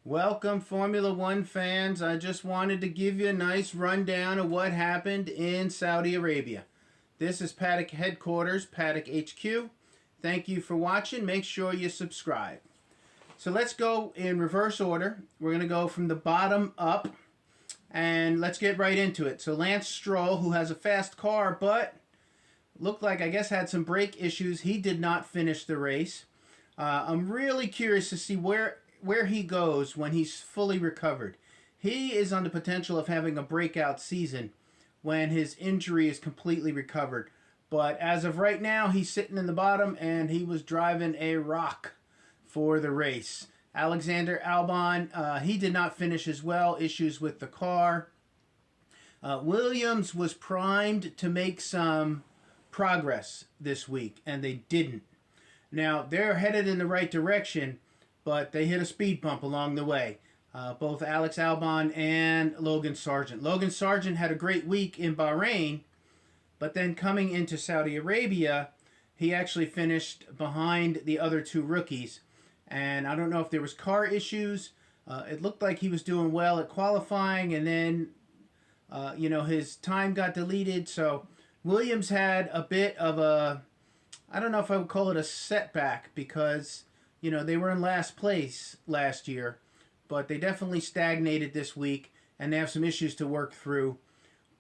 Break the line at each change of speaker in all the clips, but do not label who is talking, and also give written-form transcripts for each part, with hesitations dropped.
Welcome, Formula One fans. I just wanted to give you a nice rundown of what happened in Saudi Arabia. This is Paddock Headquarters, Paddock HQ. Thank you for watching. Make sure you subscribe. So let's go in reverse order. We're going to go from the bottom up, and let's get right into it. So Lance Stroll, who has a fast car, but looked like, I guess, had some brake issues. He did not finish the race. I'm really curious to see where he goes when he's fully recovered. He is on the potential of having a breakout season when his injury is completely recovered. But as of right now, he's sitting in the bottom and he was driving a rock for the race. Alexander Albon, he did not finish as well, issues with the car. Williams was primed to make some progress this week, and they didn't. Now, they're headed in the right direction, but they hit a speed bump along the way. Both Alex Albon and Logan Sargent. Logan Sargent had a great week in Bahrain, but then coming into Saudi Arabia, he actually finished behind the other two rookies. And I don't know if there was car issues. It looked like he was doing well at qualifying, and then, his time got deleted. So Williams had a bit of a, I don't know if I would call it a setback, because they were in last place last year, but they definitely stagnated this week, and they have some issues to work through.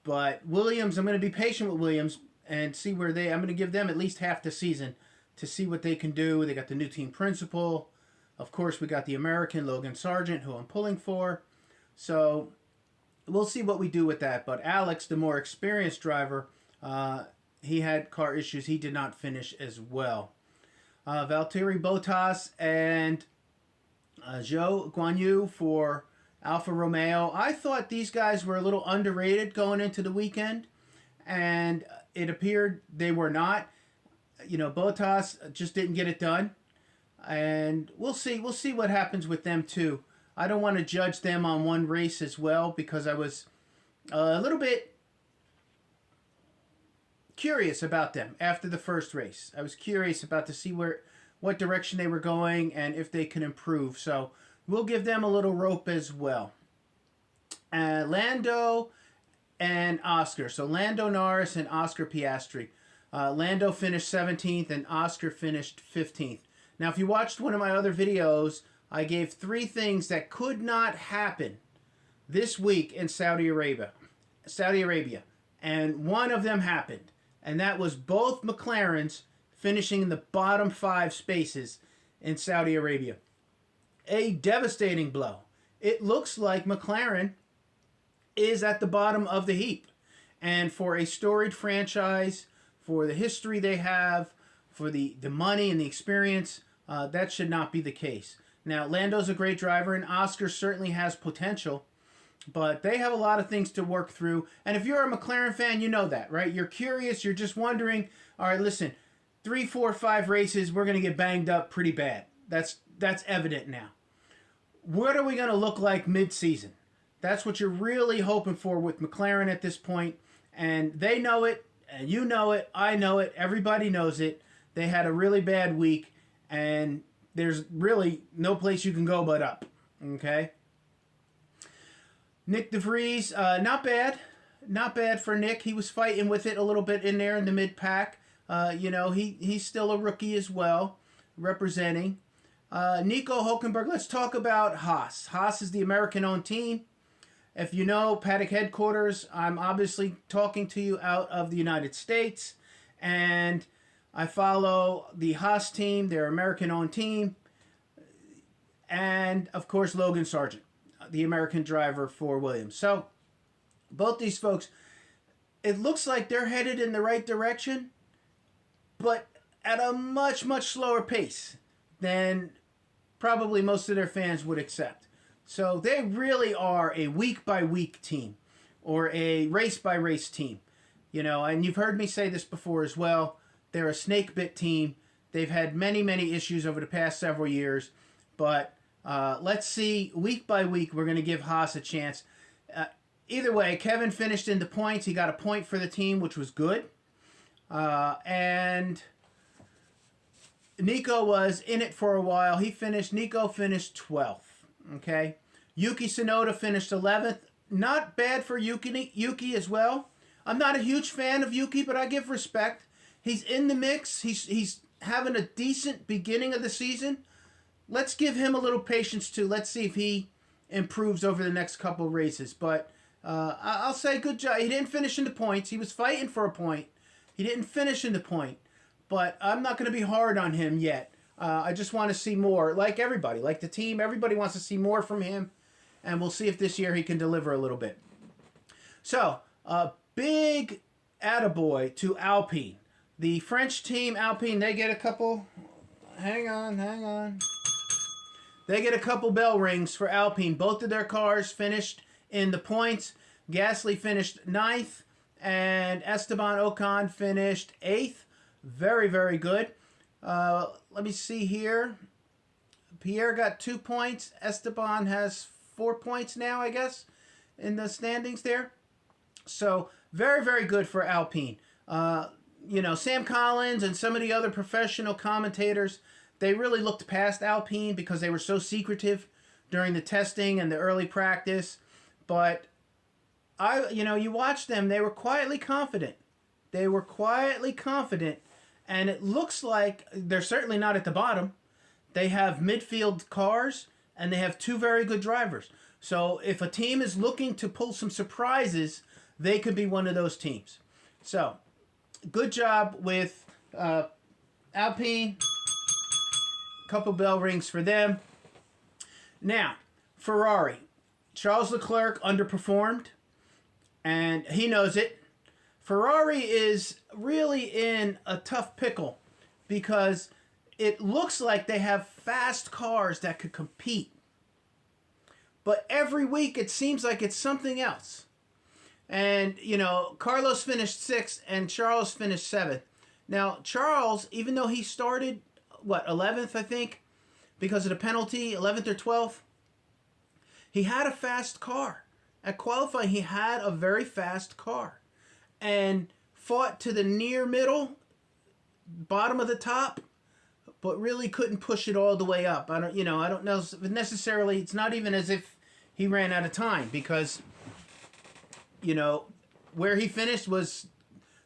But Williams, I'm going to be patient with Williams and see I'm going to give them at least half the season to see what they can do. They got the new team principal. Of course, we got the American Logan Sargent, who I'm pulling for. So we'll see what we do with that. But Alex, the more experienced driver, he had car issues. He did not finish as well. Valtteri Bottas and Zhou Guanyu for Alfa Romeo. I thought these guys were a little underrated going into the weekend, and it appeared they were not. Bottas just didn't get it done, and we'll see. We'll see what happens with them too. I don't want to judge them on one race as well, because I was a little bit curious about them after the first race. I was curious about to see what direction they were going and if they can improve. So we'll give them a little rope as well. Lando and Oscar. So Lando Norris and Oscar Piastri. Lando finished 17th and Oscar finished 15th. Now, if you watched one of my other videos, I gave 3 things that could not happen this week in Saudi Arabia. And one of them happened. And that was both McLarens finishing in the bottom 5 spaces in Saudi Arabia. A devastating blow. It looks like McLaren is at the bottom of the heap. And for a storied franchise, for the history they have, for the money and the experience, that should not be the case. Now, Lando's a great driver, and Oscar certainly has potential. But they have a lot of things to work through. And if you're a McLaren fan, you know that, right? You're curious. You're just wondering, all right, listen, 3, 4, 5 races, we're going to get banged up pretty bad. That's evident now. What are we going to look like mid-season? That's what you're really hoping for with McLaren at this point. And they know it, and you know it, I know it, everybody knows it. They had a really bad week, and there's really no place you can go but up, okay? Nick DeVries, not bad. Not bad for Nick. He was fighting with it a little bit in there in the mid-pack. He's still a rookie as well, representing. Nico Hulkenberg, let's talk about Haas. Haas is the American-owned team. If you know Paddock Headquarters, I'm obviously talking to you out of the United States. And I follow the Haas team, their American-owned team. And, of course, Logan Sargent, the American driver for Williams. So, both these folks, it looks like they're headed in the right direction, but at a much, much slower pace than probably most of their fans would accept. So, they really are a week-by-week team, or a race-by-race team. And you've heard me say this before as well. They're a snake-bit team. They've had many, many issues over the past several years, but let's see, week by week, we're going to give Haas a chance. Either way, Kevin finished in the points. He got a point for the team, which was good. And Nico was in it for a while. Nico finished 12th. Okay. Yuki Tsunoda finished 11th. Not bad for Yuki as well. I'm not a huge fan of Yuki, but I give respect. He's in the mix. He's having a decent beginning of the season. Let's give him a little patience too. Let's see if he improves over the next couple of races. But I'll say good job. He didn't finish in the points. He was fighting for a point. He didn't finish in the point. But I'm not going to be hard on him yet. I just want to see more. Like everybody, like the team, everybody wants to see more from him. And we'll see if this year he can deliver a little bit. So, big attaboy to Alpine. The French team, Alpine, they get a couple... Hang on. They get a couple bell rings for Alpine. Both of their cars finished in the points. Gasly finished 9th, and Esteban Ocon finished 8th. Very, very good. Let me see here. Pierre got 2 points. Esteban has 4 points now, I guess, in the standings there. So, very, very good for Alpine. Sam Collins and some of the other professional commentators, they really looked past Alpine because they were so secretive during the testing and the early practice. But, you watch them, they were quietly confident. And it looks like they're certainly not at the bottom. They have midfield cars, and they have 2 very good drivers. So if a team is looking to pull some surprises, they could be one of those teams. So, good job with Alpine. Couple bell rings for them. Now, Ferrari. Charles Leclerc underperformed, and he knows it. Ferrari is really in a tough pickle because it looks like they have fast cars that could compete. But every week it seems like it's something else. And, Carlos finished 6th and Charles finished 7th. Now, Charles, even though he started, 11th, I think, because of the penalty, 11th or 12th, he had a fast car. At qualifying, he had a very fast car. And fought to the near middle, bottom of the top, but really couldn't push it all the way up. I don't know if necessarily, it's not even as if he ran out of time because, where he finished was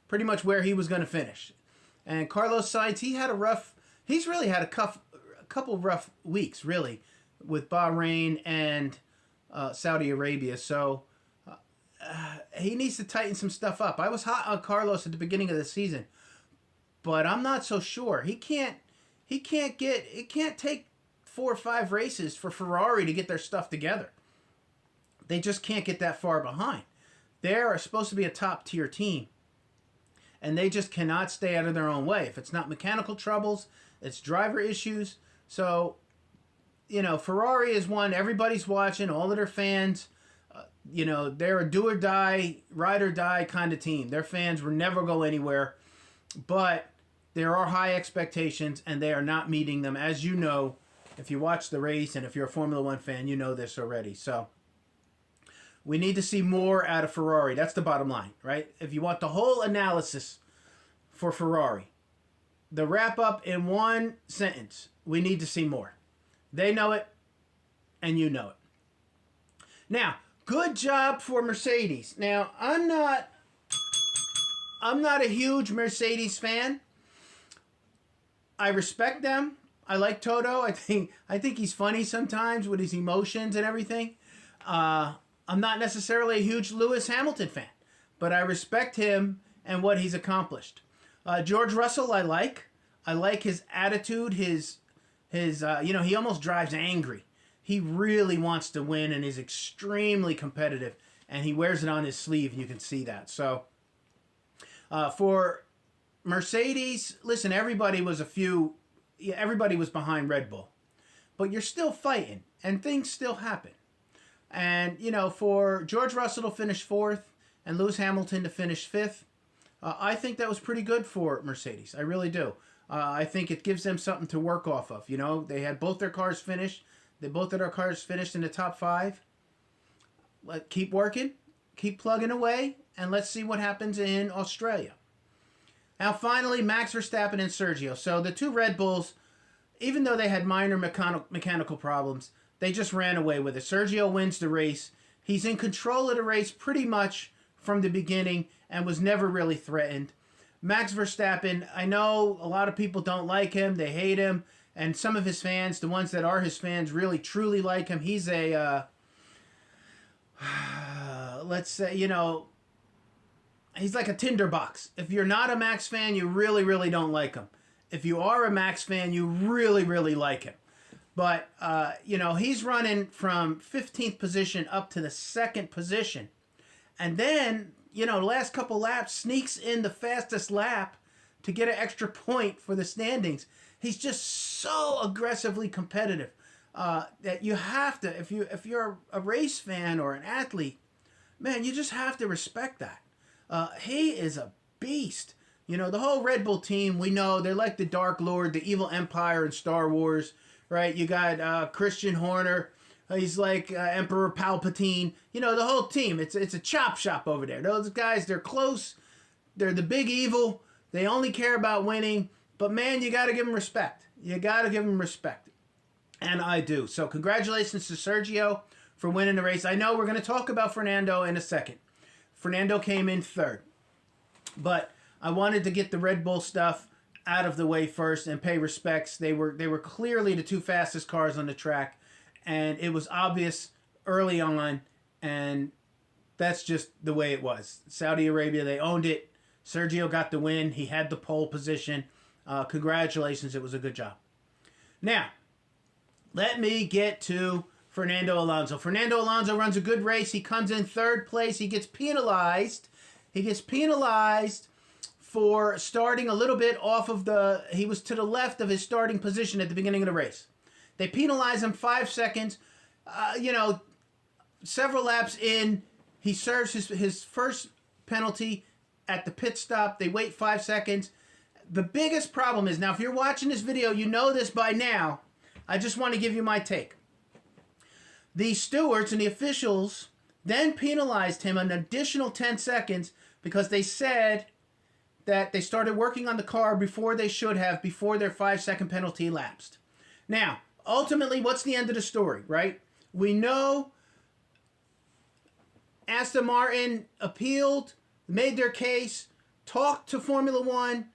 pretty much where he was going to finish. And Carlos Sainz, he's really had a couple rough weeks, really, with Bahrain and Saudi Arabia. So he needs to tighten some stuff up. I was hot on Carlos at the beginning of the season, but I'm not so sure. It can't take 4 or 5 races for Ferrari to get their stuff together. They just can't get that far behind. They're supposed to be a top tier team, and they just cannot stay out of their own way. If it's not mechanical troubles, it's driver issues. So, Ferrari is one everybody's watching, all of their fans. They're a do or die, ride or die kind of team. Their fans will never go anywhere, but there are high expectations, and they are not meeting them. As you know, if you watch the race, and if you're a Formula One fan, you know this already. So, we need to see more out of Ferrari. That's the bottom line, right? If you want the whole analysis for Ferrari, the wrap up in one sentence, we need to see more. They know it, and you know it. Now, good job for Mercedes. Now, I'm not a huge Mercedes fan. I respect them. I like Toto. I think he's funny sometimes with his emotions and everything. I'm not necessarily a huge Lewis Hamilton fan, but I respect him and what he's accomplished. George Russell, I like. I like his attitude. His he almost drives angry. He really wants to win and is extremely competitive, and he wears it on his sleeve. You can see that. So, for Mercedes, listen, everybody was behind Red Bull, but you're still fighting, and things still happen. And, for George Russell to finish 4th and Lewis Hamilton to finish 5th, I think that was pretty good for Mercedes. I really do. I think it gives them something to work off of. They had both their cars finished. Both of their cars finished in the top 5. Keep working, keep plugging away, and let's see what happens in Australia. Now, finally, Max Verstappen and Sergio. So the 2 Red Bulls, even though they had minor mechanical problems, they just ran away with it. Sergio wins the race. He's in control of the race pretty much from the beginning and was never really threatened. Max Verstappen, I know a lot of people don't like him. They hate him. And some of his fans, the ones that are his fans, really truly like him. He's a, let's say, he's like a tinderbox. If you're not a Max fan, you really, really don't like him. If you are a Max fan, you really, really like him. But, he's running from 15th position up to the 2nd position. And then, last couple laps, sneaks in the fastest lap to get an extra point for the standings. He's just so aggressively competitive that you have to, if you're a race fan or an athlete, man, you just have to respect that. He is a beast. The whole Red Bull team, we know they're like the Dark Lord, the evil empire in Star Wars, right? You got Christian Horner. He's like Emperor Palpatine. The whole team. It's a chop shop over there. Those guys, they're close. They're the big evil. They only care about winning. But, man, you got to give them respect. You got to give them respect. And I do. So congratulations to Sergio for winning the race. I know we're going to talk about Fernando in a second. Fernando came in 3rd. But I wanted to get the Red Bull stuff out of the way first and pay respects. They were clearly the 2 fastest cars on the track. And it was obvious early on. And that's just the way it was. Saudi Arabia, they owned it. Sergio got the win. He had the pole position. Congratulations. It was a good job. Now, let me get to Fernando Alonso. Fernando Alonso runs a good race. He comes in 3rd place. He gets penalized. For starting a little bit off of he was to the left of his starting position at the beginning of the race. They penalize him 5 seconds. Several laps in, he serves his first penalty at the pit stop. They wait 5 seconds. The biggest problem is, now if you're watching this video, you know this by now. I just want to give you my take. The stewards and the officials then penalized him an additional 10 seconds because they said that they started working on the car before they should have, before their 5-second penalty lapsed. Now, ultimately, what's the end of the story, right? We know Aston Martin appealed, made their case, talked to Formula One.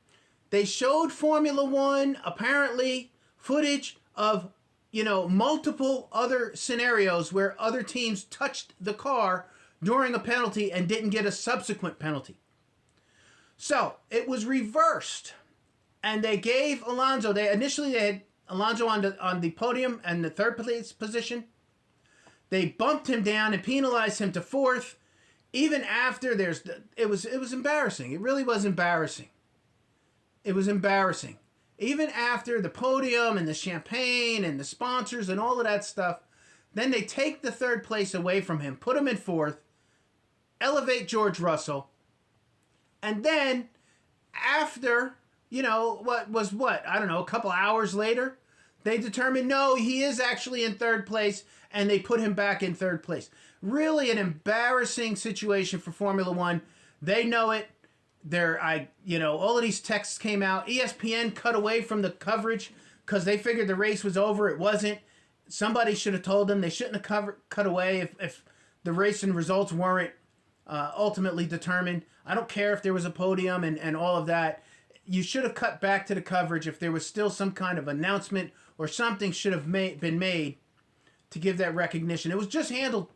They showed Formula One, apparently, footage of, multiple other scenarios where other teams touched the car during a penalty and didn't get a subsequent penalty. So, it was reversed. And they gave Alonso, they had Alonso on the podium and the 3rd place position. They bumped him down and penalized him to 4th. Even after it was embarrassing. It really was embarrassing. It was embarrassing. Even after the podium and the champagne and the sponsors and all of that stuff, then they take the 3rd place away from him, put him in 4th, elevate George Russell, and then after, a couple hours later, they determined, no, he is actually in 3rd place, and they put him back in 3rd place. Really an embarrassing situation for Formula One. They know it. All of these texts came out. ESPN cut away from the coverage because they figured the race was over. It wasn't. Somebody should have told them. They shouldn't have cut away if the race and results weren't ultimately determined. I don't care if there was a podium and all of that. You should have cut back to the coverage if there was still some kind of announcement or something should have been made to give that recognition. It was just handled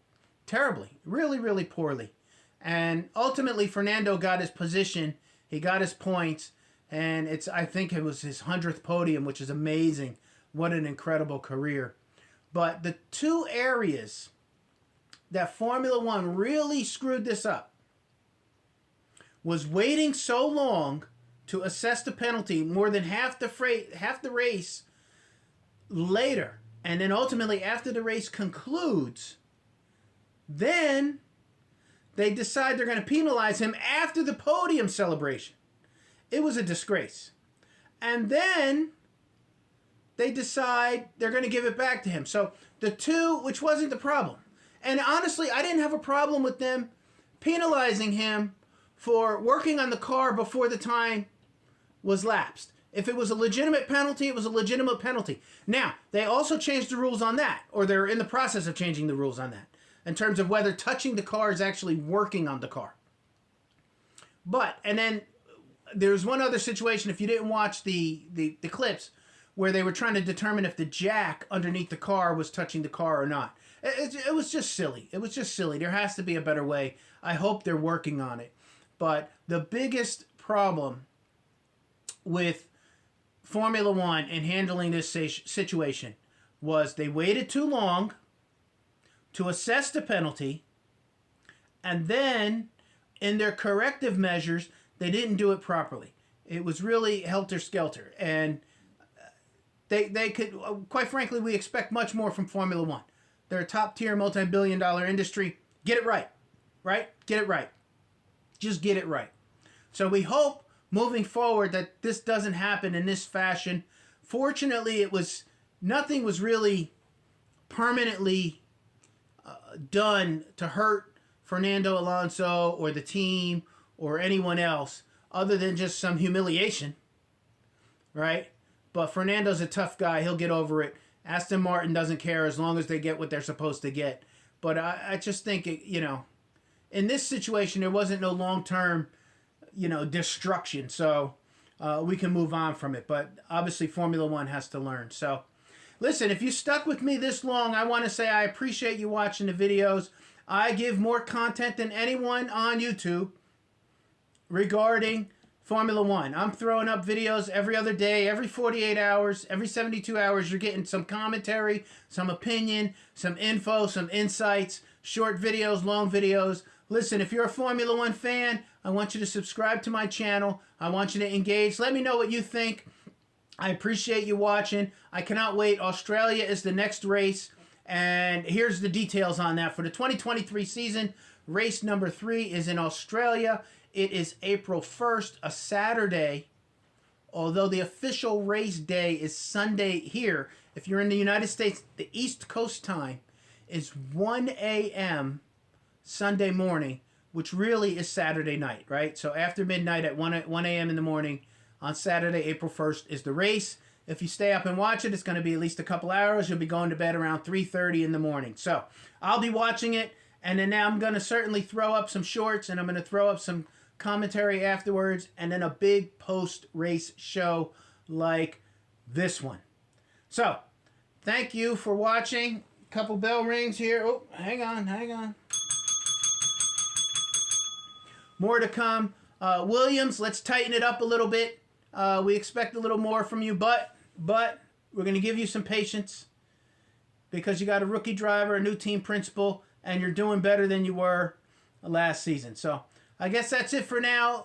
terribly, really, really poorly. And ultimately, Fernando got his position. He got his points. And I think it was his 100th podium, which is amazing. What an incredible career. But the 2 areas that Formula One really screwed this up was waiting so long to assess the penalty, more than half the race later. And then ultimately, after the race concludes, then they decide they're going to penalize him after the podium celebration. It was a disgrace. And then they decide they're going to give it back to him. So the 2, which wasn't the problem. And honestly, I didn't have a problem with them penalizing him for working on the car before the time was lapsed. If it was a legitimate penalty, it was a legitimate penalty. Now, they also changed the rules on that, or they're in the process of changing the rules on that, in terms of whether touching the car is actually working on the car. But, and then there's one other situation, if you didn't watch the clips, where they were trying to determine if the jack underneath the car was touching the car or not. It was just silly. It was just silly. There has to be a better way. I hope they're working on it. But the biggest problem with Formula One and handling this situation was they waited too long to assess the penalty, and then in their corrective measures, they didn't do it properly. It was really helter-skelter, and they could, quite frankly, we expect much more from Formula One. They're a top-tier, multi-billion-dollar industry. Get it right, right? Get it right. Just get it right. So we hope moving forward that this doesn't happen in this fashion. Fortunately, nothing was really permanently done to hurt Fernando Alonso or the team or anyone else, other than just some humiliation, right? But Fernando's a tough guy. He'll get over it. Aston Martin doesn't care as long as they get what they're supposed to get. But I just think, in this situation, there wasn't no long-term, destruction. So we can move on from it. But obviously, Formula One has to learn. So listen, if you stuck with me this long, I want to say I appreciate you watching the videos. I give more content than anyone on YouTube regarding Formula One. I'm throwing up videos every other day, every 48 hours, every 72 hours. You're getting some commentary, some opinion, some info, some insights, short videos, long videos. Listen, if you're a Formula One fan, I want you to subscribe to my channel. I want you to engage. Let me know what you think. I appreciate you watching. I cannot wait. Australia is the next race. And here's the details on that. For the 2023 season, race number 3 is in Australia. It is April 1st, a Saturday. Although the official race day is Sunday here. If you're in the United States, the East Coast time is 1 a.m. Sunday morning, which really is Saturday night, right? So after midnight at 1 a.m. in the morning on Saturday, April 1st, is the race. If you stay up and watch it, it's going to be at least a couple hours. You'll be going to bed around 3:30 in the morning. So I'll be watching it, and then I'm going to certainly throw up some shorts, and I'm going to throw up some commentary afterwards, and then a big post-race show like this one. So thank you for watching. Couple bell rings here. Oh, hang on. More to come. Williams, let's tighten it up a little bit. We expect a little more from you, but we're going to give you some patience because you got a rookie driver, a new team principal, and you're doing better than you were last season. So I guess that's it for now.